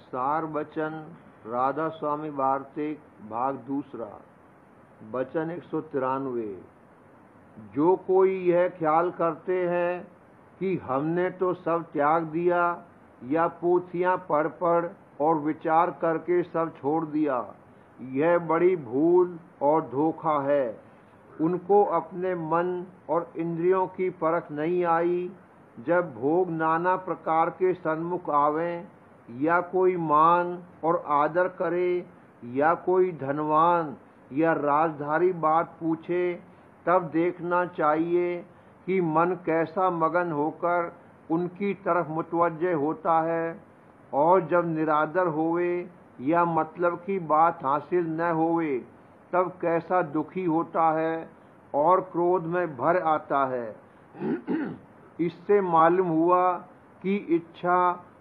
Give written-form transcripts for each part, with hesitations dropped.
सार वचन राधा स्वामी वार्तिक भाग दूसरा। वचन 193। जो कोई यह ख्याल करते हैं कि हमने तो सब त्याग दिया या पोथियां पढ़ और विचार करके सब छोड़ दिया, यह बड़ी भूल और धोखा है। उनको अपने मन और इंद्रियों की परख नहीं आई। जब भोग नाना प्रकार के सन्मुख आवें, या कोई मान और आदर करे, या कोई धनवान या राजधारी बात पूछे, तब देखना चाहिए कि मन कैसा मगन होकर उनकी तरफ मुतवज्जे होता है। और जब निरादर होवे या मतलब की बात हासिल न होवे, तब कैसा दुखी होता है और क्रोध में भर आता है। इससे मालूम हुआ कि इच्छा,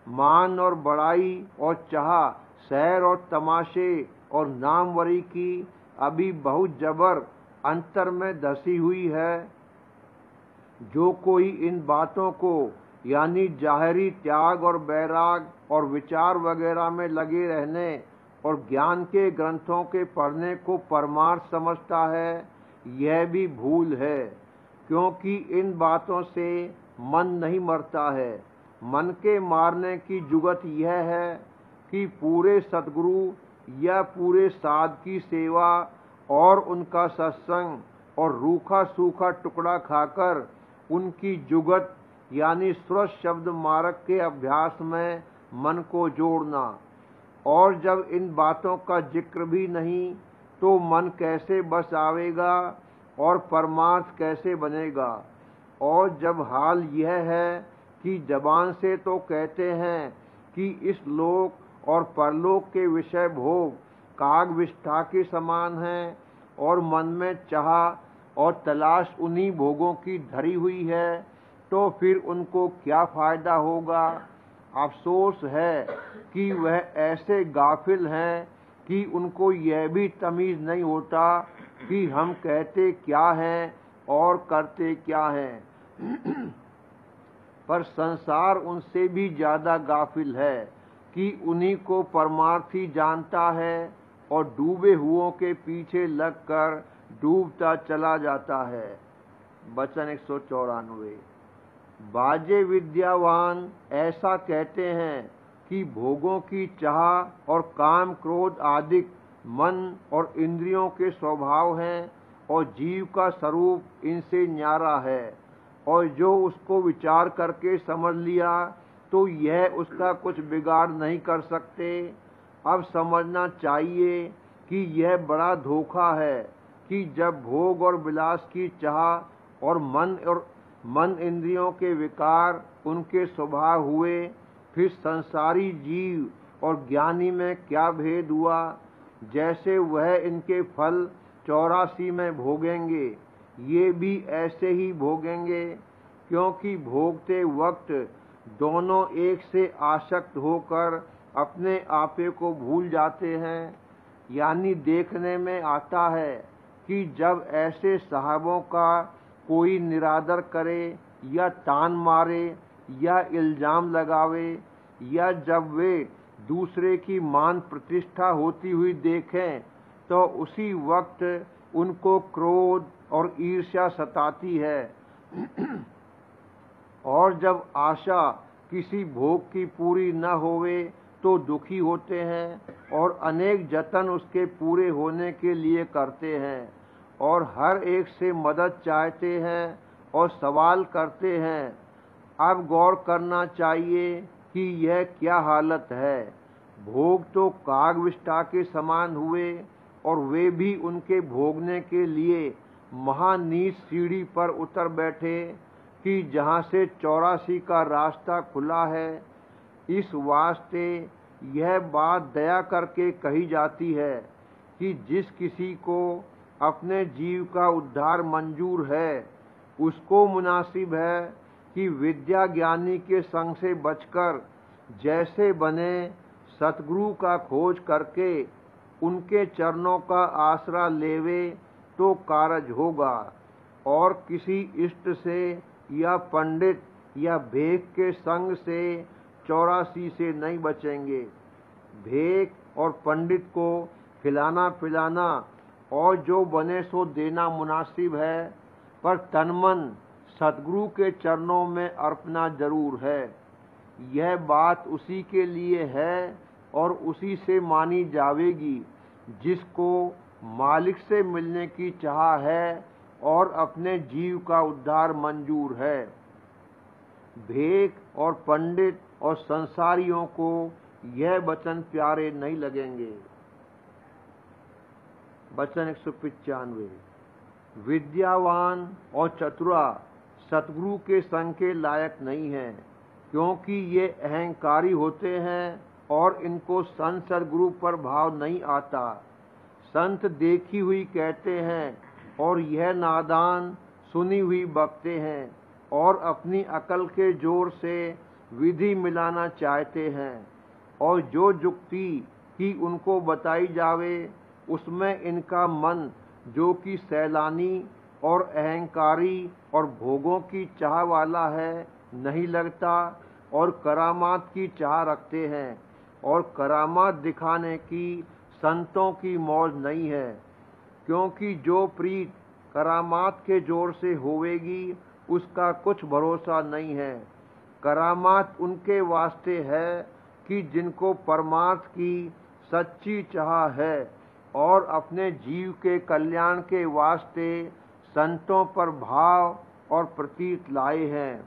मान और बड़ाई और चाह, सैर और तमाशे और नामवरी की अभी बहुत जबर अंतर में धसी हुई है। जो कोई इन बातों को यानी जाहिरी त्याग और बैराग और विचार वगैरह में लगे रहने और ज्ञान के ग्रंथों के पढ़ने को परमार्थ समझता है, यह भी भूल है, क्योंकि इन बातों से मन नहीं मरता है। मन के मारने की जुगत यह है कि पूरे सद्गुरु या पूरे साध की सेवा और उनका सत्संग और रूखा सूखा टुकड़ा खाकर उनकी जुगत यानी स्वर शब्द मार्ग के अभ्यास में मन को जोड़ना। और जब इन बातों का जिक्र भी नहीं, तो मन कैसे बस आवेगा और परमार्थ कैसे बनेगा। और जब हाल यह है कि जबान से तो कहते हैं कि इस लोक और परलोक के विषय भोग काग विष्ठा के समान हैं, और मन में चाह और तलाश उन्हीं भोगों की धरी हुई है, तो फिर उनको क्या फायदा होगा। अफसोस है कि वह ऐसे गाफिल हैं कि उनको यह भी तमीज नहीं होता कि हम कहते क्या हैं और करते क्या हैं। पर संसार उनसे भी ज्यादा गाफिल है कि उन्हीं को परमार्थी जानता है और डूबे हुओं के पीछे लगकर डूबता चला जाता है। वचन 194। बाजे विद्यावान ऐसा कहते हैं कि भोगों की चाह और काम क्रोध आदि मन और इंद्रियों के स्वभाव हैं और जीव का स्वरूप इनसे न्यारा है, और जो उसको विचार करके समझ लिया तो यह उसका कुछ बिगाड़ नहीं कर सकते। अब समझना चाहिए कि यह बड़ा धोखा है कि जब भोग और विलास की चाह और मन इंद्रियों के विकार उनके स्वभाव हुए, फिर संसारी जीव और ज्ञानी में क्या भेद हुआ। जैसे वह इनके फल 84 में भोगेंगे, ये भी ऐसे ही भोगेंगे, क्योंकि भोगते वक्त दोनों एक से आसक्त होकर अपने आपे को भूल जाते हैं। यानी देखने में आता है कि जब ऐसे साहबों का कोई निरादर करे या तान मारे या इल्जाम लगावे, या जब वे दूसरे की मान प्रतिष्ठा होती हुई देखें, तो उसी वक्त उनको क्रोध और ईर्ष्या सताती है। और जब आशा किसी भोग की पूरी न होवे तो दुखी होते हैं और अनेक जतन उसके पूरे होने के लिए करते हैं, और हर एक से मदद चाहते हैं और सवाल करते हैं। अब गौर करना चाहिए कि यह क्या हालत है। भोग तो काग विष्ठा के समान हुए, और वे भी उनके भोगने के लिए महानीच सीढ़ी पर उतर बैठे कि जहाँ से 84 का रास्ता खुला है। इस वास्ते यह बात दया करके कही जाती है कि जिस किसी को अपने जीव का उद्धार मंजूर है, उसको मुनासिब है कि विद्या ज्ञानी के संग से बचकर जैसे बने सतगुरु का खोज करके उनके चरणों का आसरा लेवे तो कारज होगा, और किसी इष्ट से या पंडित या भेख के संग से 84 से नहीं बचेंगे। भेक और पंडित को खिलाना पिलाना और जो बने सो देना मुनासिब है, पर तन मन सतगुरु के चरणों में अर्पना जरूर है। यह बात उसी के लिए है और उसी से मानी जावेगी जिसको मालिक से मिलने की चाह है और अपने जीव का उद्धार मंजूर है। भेक और पंडित और संसारियों को यह वचन प्यारे नहीं लगेंगे। वचन 195। विद्यावान और चतुरा सतगुरु के संग के लायक नहीं है, क्योंकि ये अहंकारी होते हैं और इनको संत सद्गुरु पर भाव नहीं आता। संत देखी हुई कहते हैं और यह नादान सुनी हुई बकते हैं और अपनी अकल के जोर से विधि मिलाना चाहते हैं, और जो जुक्ति की उनको बताई जावे उसमें इनका मन, जो कि सैलानी और अहंकारी और भोगों की चाह वाला है, नहीं लगता और करामात की चाह रखते हैं, और करामात दिखाने की संतों की मौज नहीं है, क्योंकि जो प्रीत करामात के जोर से होवेगी उसका कुछ भरोसा नहीं है। करामात उनके वास्ते है कि जिनको परमार्थ की सच्ची चाह है और अपने जीव के कल्याण के वास्ते संतों पर भाव और प्रतीत लाए हैं।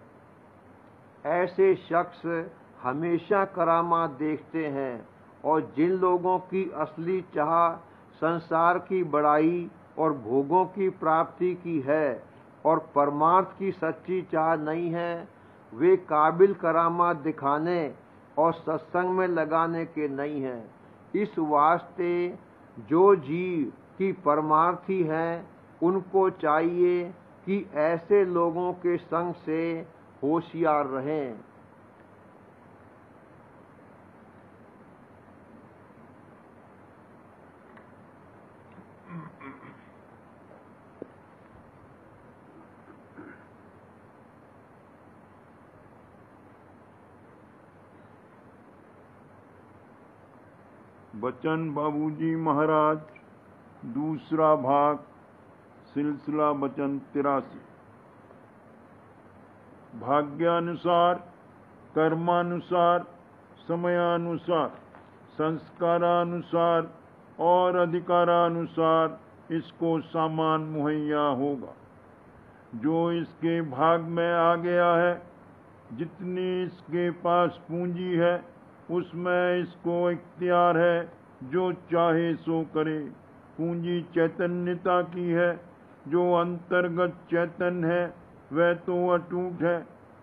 ऐसे शख्स हमेशा करामात देखते हैं, और जिन लोगों की असली चाह संसार की बड़ाई और भोगों की प्राप्ति की है और परमार्थ की सच्ची चाह नहीं है, वे काबिल करामात दिखाने और सत्संग में लगाने के नहीं हैं। इस वास्ते जो जीव की परमार्थी हैं, उनको चाहिए कि ऐसे लोगों के संग से होशियार रहें। बचन बाबूजी महाराज, दूसरा भाग, सिलसिला बचन 83। भाग्यानुसार, कर्मानुसार, समयानुसार, संस्कारानुसार और अधिकारानुसार इसको सामान मुहैया होगा। जो इसके भाग में आ गया है, जितनी इसके पास पूंजी है, उसमें इसको इख्तियार है, जो चाहे सो करे। पूंजी चैतन्यता की है, जो अंतर्गत चैतन्य है वह तो अटूट है,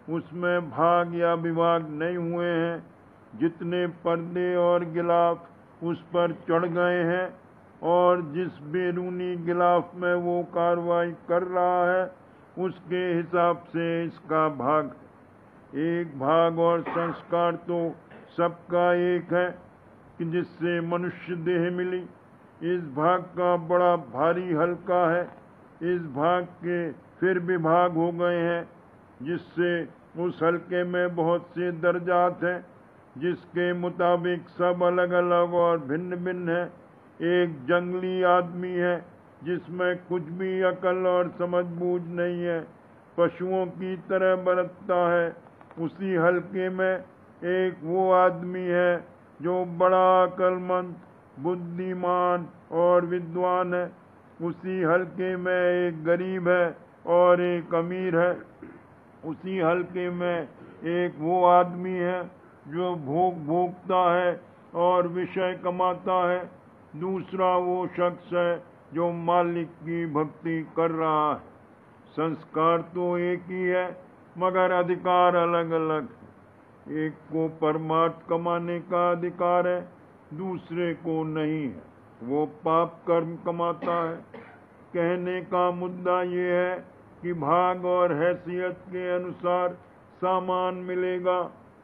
उसमें भाग या विभाग नहीं हुए हैं। जितने पर्दे और गिलाफ उस पर चढ़ गए हैं और जिस बैरूनी गिलाफ में वो कार्रवाई कर रहा है, उसके हिसाब से इसका भाग है। एक भाग और संस्कार तो सबका एक है कि जिससे मनुष्य देह मिली। इस भाग का बड़ा भारी हल्का है। इस भाग के फिर विभाग हो गए हैं, जिससे उस हल्के में बहुत से दर्जात हैं, जिसके मुताबिक सब अलग अलग और भिन्न भिन्न है। एक जंगली आदमी है जिसमें कुछ भी अकल और समझ बूझ नहीं है, पशुओं की तरह बरतता है। उसी हल्के में एक वो आदमी है जो बड़ा अक्लमंद, बुद्धिमान और विद्वान है। उसी हल्के में एक गरीब है और एक अमीर है। उसी हल्के में एक वो आदमी है जो भोग भोगता है और विषय कमाता है। दूसरा वो शख्स है जो मालिक की भक्ति कर रहा है। संस्कार तो एक ही है, मगर अधिकार अलग अलग है। एक को परमार्थ कमाने का अधिकार है, दूसरे को नहीं है, वो पाप कर्म कमाता है। कहने का मुद्दा ये है कि भाग और हैसियत के अनुसार सामान मिलेगा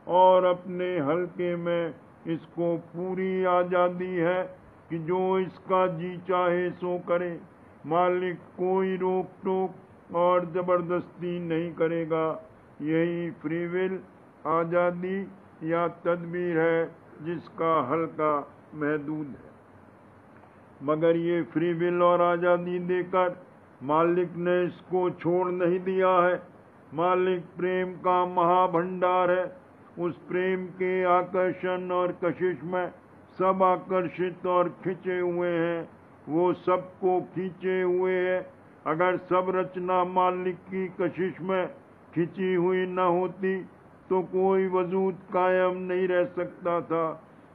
और अपने हल्के में इसको पूरी आज़ादी है कि जो इसका जी चाहे सो करे। मालिक कोई रोक टोक और जबरदस्ती नहीं करेगा। यही फ्री विल, आज़ादी या तदबीर है जिसका हल्का महदूद है। मगर ये फ्री विल और आज़ादी देकर मालिक ने इसको छोड़ नहीं दिया है। मालिक प्रेम का महाभंडार है। उस प्रेम के आकर्षण और कशिश में सब आकर्षित और खिंचे हुए हैं। वो सबको खींचे हुए है। अगर सब रचना मालिक की कशिश में खिंची हुई न होती तो कोई वजूद कायम नहीं रह सकता था।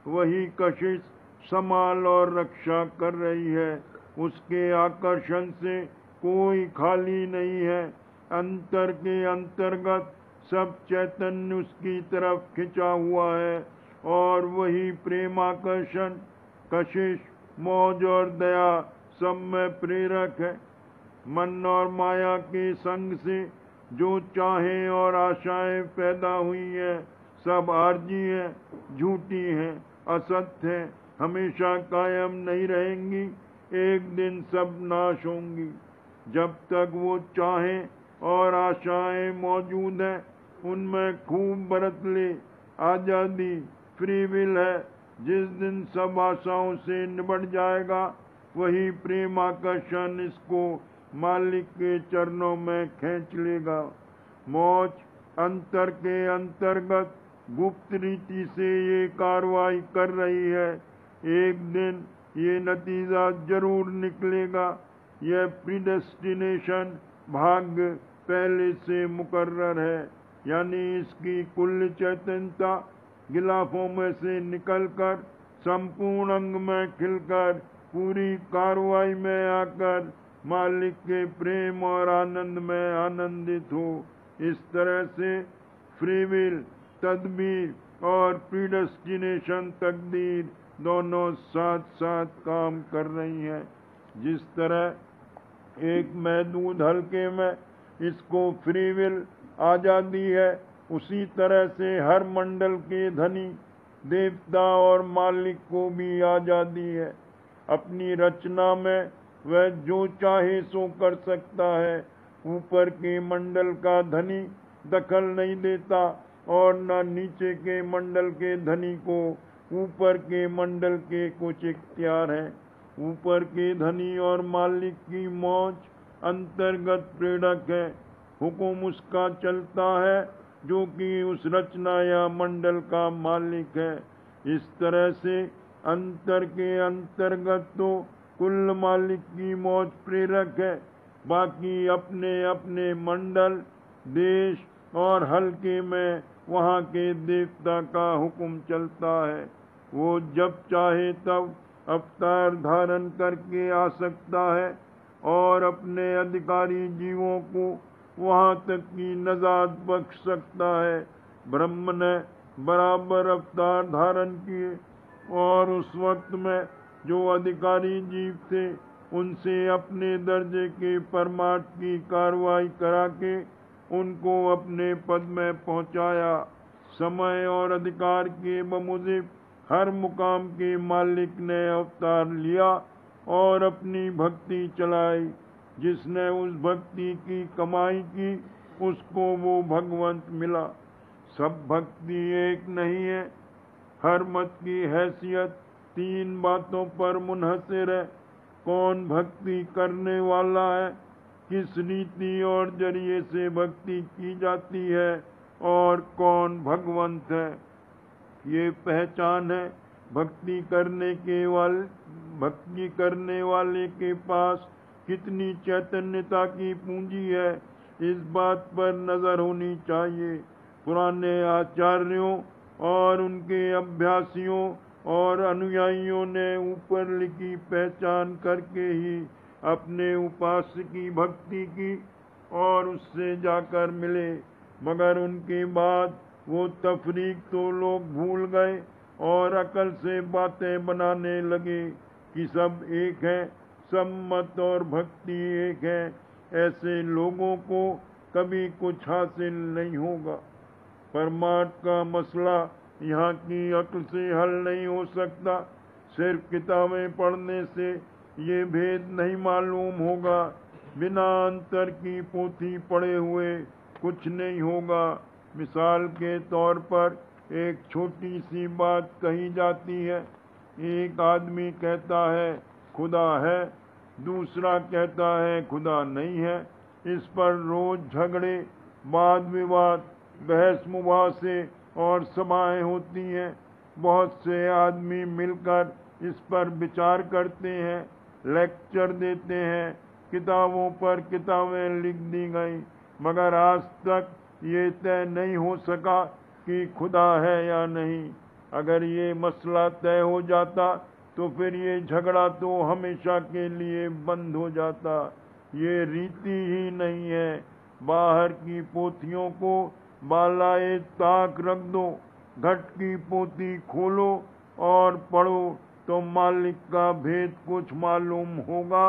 वही कशिश संभाल और रक्षा कर रही है। उसके आकर्षण से कोई खाली नहीं है। अंतर के अंतर्गत सब चैतन्य उसकी तरफ खिंचा हुआ है और वही प्रेमाकर्षण, कशिश, मौज और दया सब में प्रेरक है। मन और माया के संग से जो चाहे और आशाएं पैदा हुई है सब आर्जी है, झूठी है, असत्य है, हमेशा कायम नहीं रहेंगी, एक दिन सब नाश होंगी। जब तक वो चाहे और आशाएं मौजूद हैं उनमें खूब बरत ले। आज़ादी फ्री विल है। जिस दिन सब आशाओं से निबट जाएगा वही प्रेम आकर्षण इसको मालिक के चरणों में खींच लेगा। मौज अंतर के अंतर्गत गुप्त रीति से ये कार्रवाई कर रही है। एक दिन ये नतीजा जरूर निकलेगा। यह प्रीडेस्टिनेशन भाग्य पहले से मुकर्रर है, यानी इसकी कुल चैतन्यता गिलाफों में से निकलकर संपूर्ण अंग में खिलकर पूरी कार्रवाई में आकर मालिक के प्रेम और आनंद में आनंदित हो। इस तरह से फ्री विल, तदबीर और प्रीडेस्टिनेशन, तकदीर दोनों साथ साथ काम कर रही हैं। जिस तरह एक महदूद हल्के में इसको फ्री विल आज़ादी है, उसी तरह से हर मंडल के धनी देवता और मालिक को भी आज़ादी है। अपनी रचना में वह जो चाहे सो कर सकता है। ऊपर के मंडल का धनी दखल नहीं देता और न नीचे के मंडल के धनी को ऊपर के मंडल के कुछ इख्तियार हैं। ऊपर के धनी और मालिक की मौज अंतर्गत प्रेरक है। हुक्म उसका चलता है जो कि उस रचना या मंडल का मालिक है। इस तरह से अंतर के अंतर्गत तो कुल मालिक की मौज प्रेरक है। बाकी अपने अपने मंडल, देश और हल्के में वहाँ के देवता का हुक्म चलता है। वो जब चाहे तब अवतार धारण करके आ सकता है और अपने अधिकारी जीवों को वहाँ तक की नजात बख्श सकता है। ब्रह्म ने बराबर अवतार धारण किए और उस वक्त में जो अधिकारी जीव थे उनसे अपने दर्जे के परमार्थ की कार्रवाई करा के उनको अपने पद में पहुंचाया। समय और अधिकार के बमुजिब हर मुकाम के मालिक ने अवतार लिया और अपनी भक्ति चलाई। जिसने उस भक्ति की कमाई की उसको वो भगवंत मिला। सब भक्ति एक नहीं है। हर मत की हैसियत 3 बातों पर मुनहसर है। कौन भक्ति करने वाला है, किस रीति और जरिए से भक्ति की जाती है और कौन भगवंत है। ये पहचान है। भक्ति करने वाले के पास कितनी चैतन्यता की पूंजी है, इस बात पर नजर होनी चाहिए। पुराने आचार्यों और उनके अभ्यासियों और अनुयायियों ने ऊपर लिखी पहचान करके ही अपने उपास्य की भक्ति की और उससे जाकर मिले। मगर उनके बाद वो तफरीक तो लोग भूल गए और अकल से बातें बनाने लगे कि सब एक है, सब मत और भक्ति एक है। ऐसे लोगों को कभी कुछ हासिल नहीं होगा। परमार्थ का मसला यहाँ की अक्ल से हल नहीं हो सकता। सिर्फ किताबें पढ़ने से ये भेद नहीं मालूम होगा। बिना अंतर की पोथी पढ़े हुए कुछ नहीं होगा। मिसाल के तौर पर एक छोटी सी बात कही जाती है। एक आदमी कहता है खुदा है, दूसरा कहता है खुदा नहीं है। इस पर रोज झगड़े, वाद विवाद, बहस मुबासे और सभाएं होती हैं। बहुत से आदमी मिलकर इस पर विचार करते हैं, लेक्चर देते हैं, किताबों पर किताबें लिख दी गई, मगर आज तक ये तय नहीं हो सका कि खुदा है या नहीं। अगर ये मसला तय हो जाता तो फिर ये झगड़ा तो हमेशा के लिए बंद हो जाता। ये रीति ही नहीं है। बाहर की पोथियों को बालाए ताक रख दो, घट की पोथी खोलो और पढ़ो तो मालिक का भेद कुछ मालूम होगा।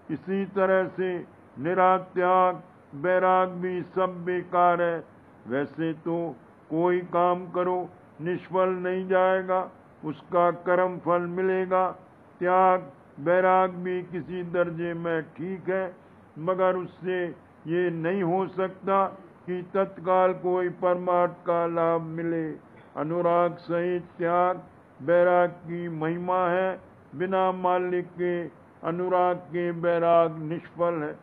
इसी तरह से निरात्याग बैराग भी सब बेकार है। वैसे तो कोई काम करो निष्फल नहीं जाएगा, उसका कर्म फल मिलेगा। त्याग बैराग भी किसी दर्जे में ठीक है, मगर उससे ये नहीं हो सकता कि तत्काल कोई परमार्थ का लाभ मिले। अनुराग सहित त्याग बैराग की महिमा है। बिना मालिक के अनुराग के बैराग निष्फल है।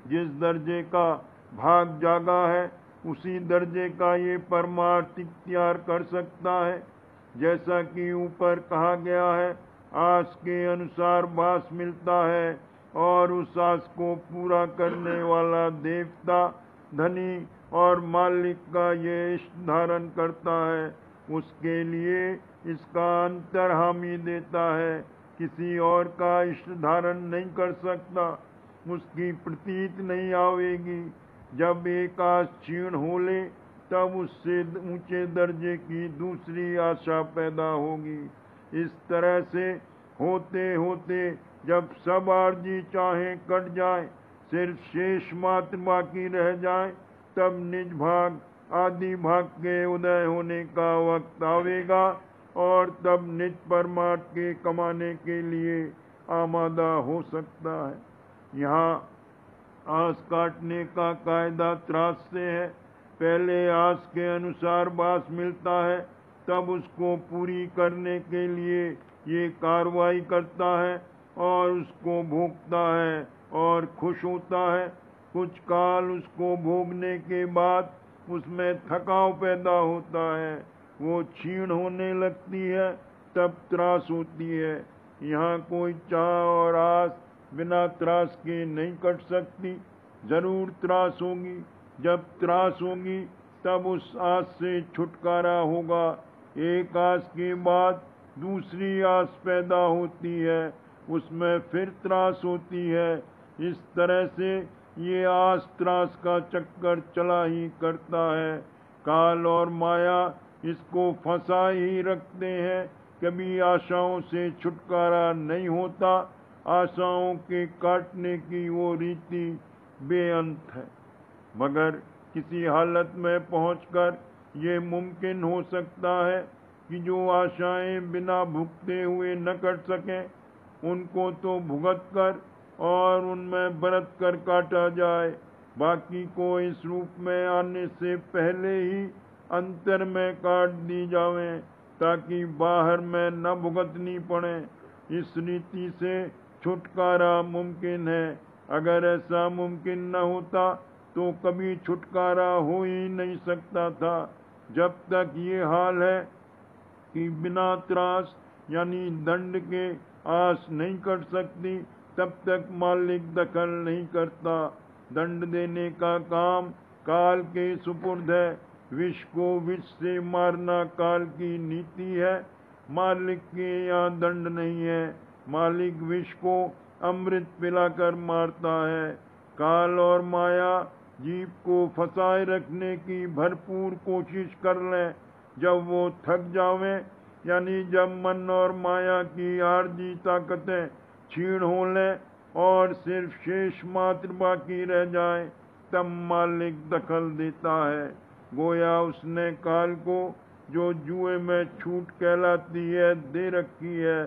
जिस दर्जे का भाग जागा है उसी दर्जे का ये परमार्थ इख्तियार कर सकता है। जैसा कि ऊपर कहा गया है, आस के अनुसार बास मिलता है और उस आस को पूरा करने वाला देवता धनी और मालिक का ये इष्ट धारण करता है। उसके लिए इसका अंतर हामी देता है, किसी और का इष्ट धारण नहीं कर सकता। उसकी प्रतीत नहीं आवेगी। जब एक आस क्षीण हो ले तब उससे ऊंचे दर्जे की दूसरी आशा पैदा होगी। इस तरह से होते होते जब सब आरजी चाहे कट जाए, सिर्फ शेष मात्र बाकी रह जाए, तब निज भाग आदि भाग के उदय होने का वक्त आवेगा और तब निज परमार्थ के कमाने के लिए आमादा हो सकता है। यहाँ आस काटने का कायदा त्रास से है। पहले आस के अनुसार बास मिलता है, तब उसको पूरी करने के लिए ये कार्रवाई करता है और उसको भोगता है और खुश होता है। कुछ काल उसको भोगने के बाद उसमें थकाव पैदा होता है, वो क्षीण होने लगती है, तब त्रास होती है। यहाँ कोई चाह और आस बिना त्रास के नहीं कट सकती, जरूर त्रास होगी। जब त्रास होगी तब उस आस से छुटकारा होगा। एक आस के बाद दूसरी आस पैदा होती है, उसमें फिर त्रास होती है। इस तरह से ये आस त्रास का चक्कर चला ही करता है। काल और माया इसको फंसा ही रखते हैं। कभी आशाओं से छुटकारा नहीं होता। आशाओं के काटने की वो रीति बेअंत है, मगर किसी हालत में पहुंचकर ये मुमकिन हो सकता है कि जो आशाएं बिना भुगते हुए न कट सकें, उनको तो भुगत कर और उनमें बरत कर काटा जाए। बाकी को इस रूप में आने से पहले ही अंतर में काट दी जावे, ताकि बाहर में न भुगतनी पड़े। इस रीति से छुटकारा मुमकिन है। अगर ऐसा मुमकिन न होता तो कभी छुटकारा हो ही नहीं सकता था। जब तक ये हाल है कि बिना त्रास यानी दंड के आस नहीं कट सकती, तब तक मालिक दखल नहीं करता। दंड देने का काम काल के सुपुर्द है। विष को विष से मारना काल की नीति है। मालिक के यहाँ दंड नहीं है। मालिक विष को अमृत पिलाकर मारता है। काल और माया जीव को फंसाए रखने की भरपूर कोशिश कर लें। जब वो थक जावें, यानी जब मन और माया की आरजी ताकतें क्षीण हो लें और सिर्फ शेष मात्र बाकी रह जाए, तब मालिक दखल देता है। गोया उसने काल को, जो जुए में छूट कहलाती है, दे रखी है।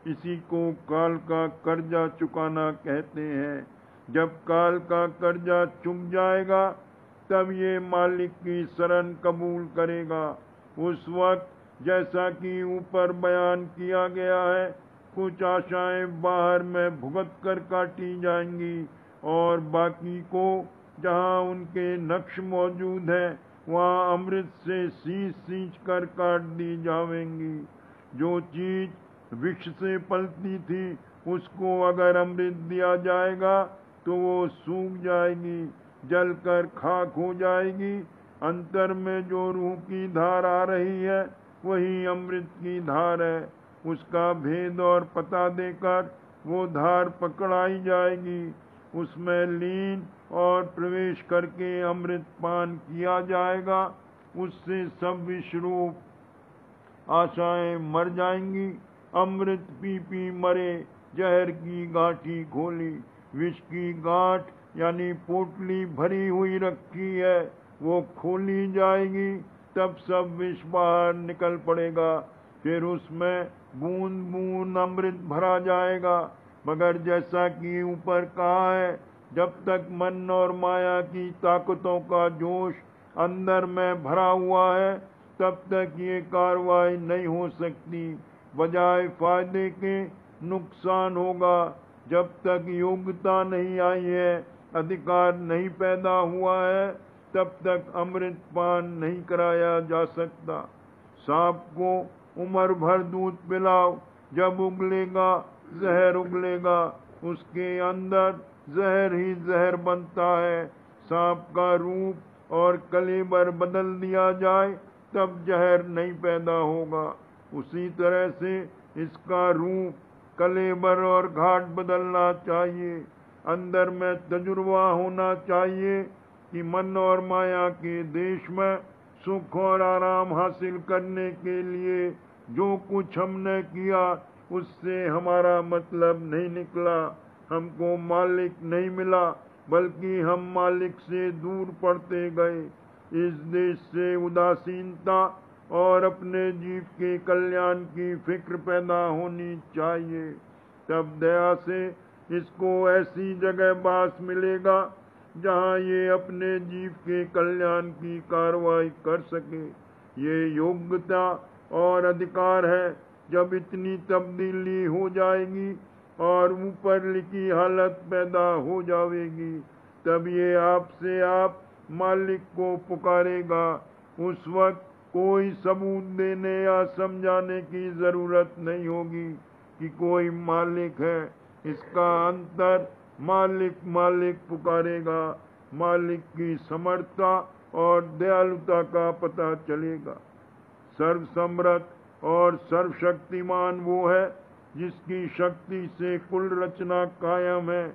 इसी को काल का कर्जा चुकाना कहते हैं। जब काल का कर्जा चुक जाएगा, तब ये मालिक की शरण कबूल करेगा। उस वक्त जैसा कि ऊपर बयान किया गया है, कुछ आशाएं बाहर में भुगत कर काटी जाएंगी और बाकी को जहां उनके नक्श मौजूद है वहां अमृत से सींच कर काट दी जावेंगी। जो चीज वृक्ष से पलती थी उसको अगर अमृत दिया जाएगा तो वो सूख जाएगी, जलकर खाक हो जाएगी। अंतर में जो रूह की धार आ रही है वही अमृत की धार है। उसका भेद और पता देकर वो धार पकड़ाई जाएगी, उसमें लीन और प्रवेश करके अमृत पान किया जाएगा। उससे सब विश्वरूप आशाएं मर जाएंगी। अमृत पी पी मरे, जहर की गांठी खोली। विष की गांठ यानी पोटली भरी हुई रखी है, वो खोली जाएगी, तब सब विष बाहर निकल पड़ेगा। फिर उसमें बूंद बूंद अमृत भरा जाएगा। मगर जैसा कि ऊपर कहा है, जब तक मन और माया की ताकतों का जोश अंदर में भरा हुआ है तब तक ये कार्रवाई नहीं हो सकती। बजाय फायदे के नुकसान होगा। जब तक योग्यता नहीं आई है, अधिकार नहीं पैदा हुआ है, तब तक अमृत पान नहीं कराया जा सकता। सांप को उम्र भर दूध पिलाओ, जब उगलेगा जहर उगलेगा, उसके अंदर जहर ही जहर बनता है। सांप का रूप और कलेबर बदल दिया जाए तब जहर नहीं पैदा होगा। उसी तरह से इसका रूप, कलेबर और घाट बदलना चाहिए। अंदर में तजुर्बा होना चाहिए कि मन और माया के देश में सुख और आराम हासिल करने के लिए जो कुछ हमने किया उससे हमारा मतलब नहीं निकला। हमको मालिक नहीं मिला, बल्कि हम मालिक से दूर पड़ते गए। इस देश से उदासीनता और अपने जीव के कल्याण की फिक्र पैदा होनी चाहिए। तब दया से इसको ऐसी जगह बास मिलेगा जहाँ ये अपने जीव के कल्याण की कार्रवाई कर सके। ये योग्यता और अधिकार है। जब इतनी तब्दीली हो जाएगी और ऊपर लिखी हालत पैदा हो जाएगी, तब ये आपसे आप मालिक को पुकारेगा। उस वक्त कोई सबूत देने या समझाने की जरूरत नहीं होगी कि कोई मालिक है। इसका अंतर मालिक मालिक पुकारेगा। मालिक की समर्थता और दयालुता का पता चलेगा। सर्वसमर्थ और सर्वशक्तिमान वो है जिसकी शक्ति से कुल रचना कायम है,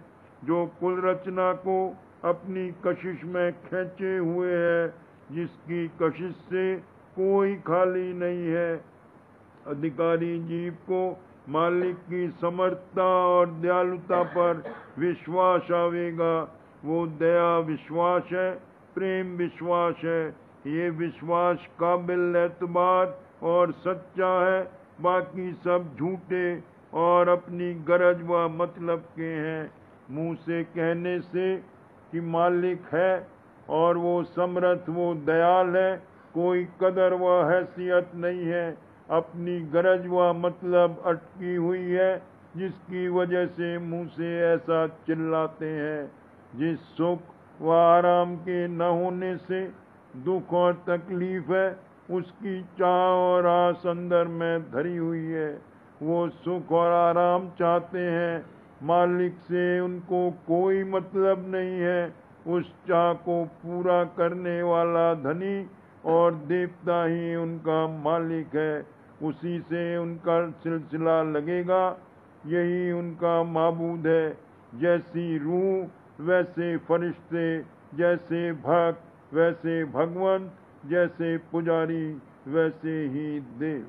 जो कुल रचना को अपनी कशिश में खींचे हुए है, जिसकी कशिश से कोई खाली नहीं है। अधिकारी जीव को मालिक की समर्थता और दयालुता पर विश्वास आवेगा। वो दया विश्वास है, प्रेम विश्वास है। ये विश्वास काबिल एतबार और सच्चा है। बाकी सब झूठे और अपनी गरज व मतलब के हैं। मुंह से कहने से कि मालिक है और वो समर्थ, वो दयाल है, कोई कदर व हैसियत नहीं है। अपनी गरज व मतलब अटकी हुई है, जिसकी वजह से मुंह से ऐसा चिल्लाते हैं। जिस सुख व आराम के न होने से दुख और तकलीफ है, उसकी चाह और आस अंदर में धरी हुई है। वो सुख और आराम चाहते हैं, मालिक से उनको कोई मतलब नहीं है। उस चाह को पूरा करने वाला धनी और देवता ही उनका मालिक है। उसी से उनका सिलसिला लगेगा, यही उनका माबूद है। जैसी रूह वैसे फरिश्ते, जैसे भक्त वैसे भगवंत, जैसे पुजारी वैसे ही देव।